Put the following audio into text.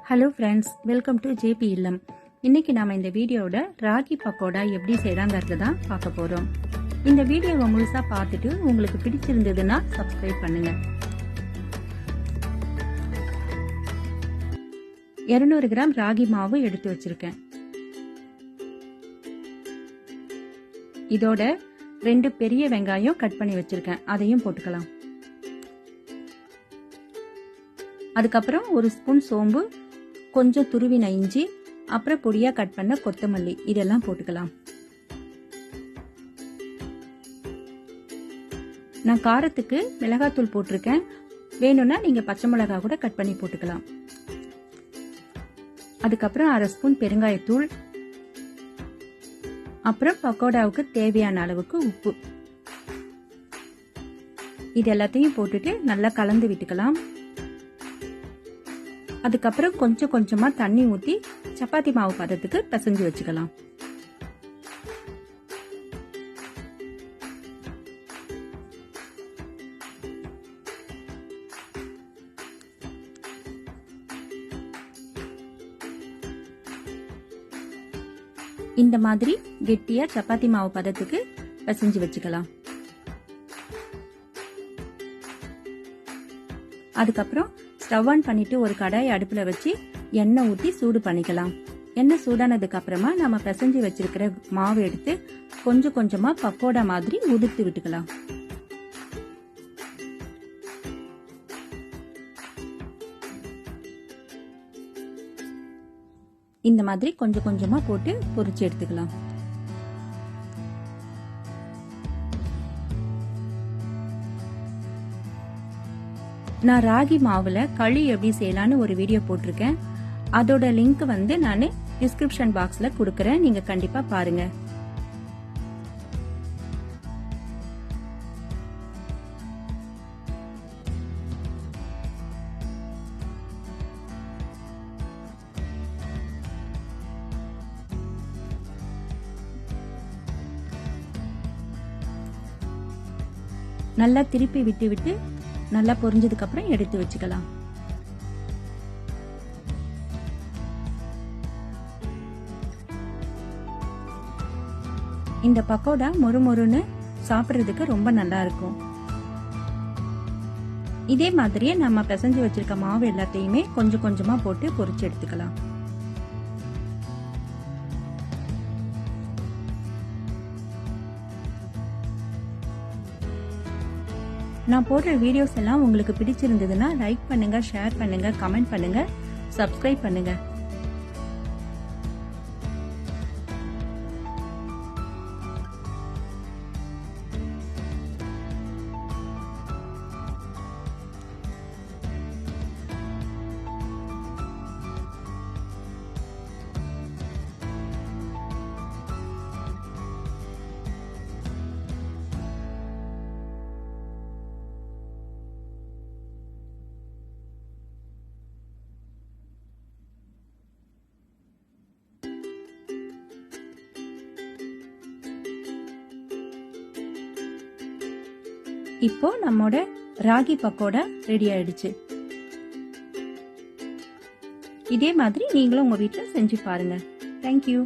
Hello friends, welcome to JP இல்லம். இன்னைக்கு நாம இந்த வீடியோட ராகி பக்கோடா எப்படி செய்யறாங்கிறது தான் பார்க்க போறோம். இந்த வீடியோவை முழுசா பார்த்துட்டு உங்களுக்கு பிடிச்சிருந்ததுன்னா சப்ஸ்கிரைப் பண்ணுங்க. 200 கிராம் ராகி மாவு எடுத்து வச்சிருக்கேன். இதோட 2 பெரிய வெங்காயம் கட் பண்ணி வச்சிருக்கேன், அதையும் போட்டுக்கலாம். அதுக்கப்புறம் 1 ஸ்பூன் சோம்பு, கொஞ்சம் துருவின இஞ்சி, அப்புறம் பொடியா கட் பண்ண கொத்தமல்லி, இதெல்லாம் போட்டுக்கலாம். நான் காரத்துக்கு மிளகாத்தூள் போட்டிருக்கேன், வேணும்னா நீங்க பச்சை மிளகாய் கூட கட் பண்ணி போட்டுக்கலாம். அதுக்கப்புறம் 1/2 ஸ்பூன் பெருங்காயத்தூள், அப்புறம் பக்கோடாவுக்கு தேவையான அளவுக்கு உப்பு, இது எல்லாத்தையும் போட்டுட்டு நல்லா கலந்து விட்டுக்கலாம். அதுக்கப்புறம் கொஞ்சம் கொஞ்சமா தண்ணி ஊத்தி சப்பாத்தி மாவு பதத்துக்கு பிசைஞ்சு வச்சுக்கலாம். இந்த மாதிரி கெட்டியா சப்பாத்தி மாவு பதத்துக்கு பிசைஞ்சு வச்சுக்கலாம். அதுக்கப்புறம் ஸ்டவ் ஆன் பண்ணிட்டு ஒரு கடாயை அடுப்புல வச்சு எண்ணெய் ஊத்தி சூடு பண்ணிக்கலாம். எண்ணெய் சூடானதுக்கு அப்புறமா நம்ம பிசைஞ்சு வச்சிருக்கிற மாவு எடுத்து கொஞ்சம் கொஞ்சமா பக்கோடா மாதிரி உதிர்த்து விட்டுக்கலாம். இந்த மாதிரி கொஞ்சம் கொஞ்சமா போட்டு பொரிச்சு எடுத்துக்கலாம். நான் ராகி மாவுல களி எப்படி செய்யலான்னு ஒரு வீடியோ போட்டிருக்கேன், அதோட லிங்க் நான் டிஸ்கிரிப்ஷன் பாக்ஸ்ல கொடுக்கறேன், நீங்க கண்டிப்பா பாருங்க. நல்லா திருப்பி விட்டு விட்டு நல்லா பொரிஞ்சதுக்கு அப்புறம் எடுத்து வச்சுக்கலாம். இந்த பக்கோடா மொறுமொறுன்னு சாப்பிடுறதுக்கு ரொம்ப நல்லா இருக்கும். இதே மாதிரியே நம்ம பிசைஞ்சு வச்சிருக்க மாவு எல்லாத்தையுமே கொஞ்சம் கொஞ்சமா போட்டு பொரிச்சு எடுத்துக்கலாம். நான் போடுற வீடியோஸ் எல்லாம் உங்களுக்கு பிடிச்சிருந்ததுன்னா லைக் பண்ணுங்க, ஷேர் பண்ணுங்க, கமெண்ட் பண்ணுங்க, சப்ஸ்கிரைப் பண்ணுங்க. இப்போ நம்மோட ராகி பக்கோடா ரெடி ஆயிடுச்சு. இதே மாதிரி நீங்களும் உங்க வீட்டுல செஞ்சு பாருங்க. தேங்க்யூ.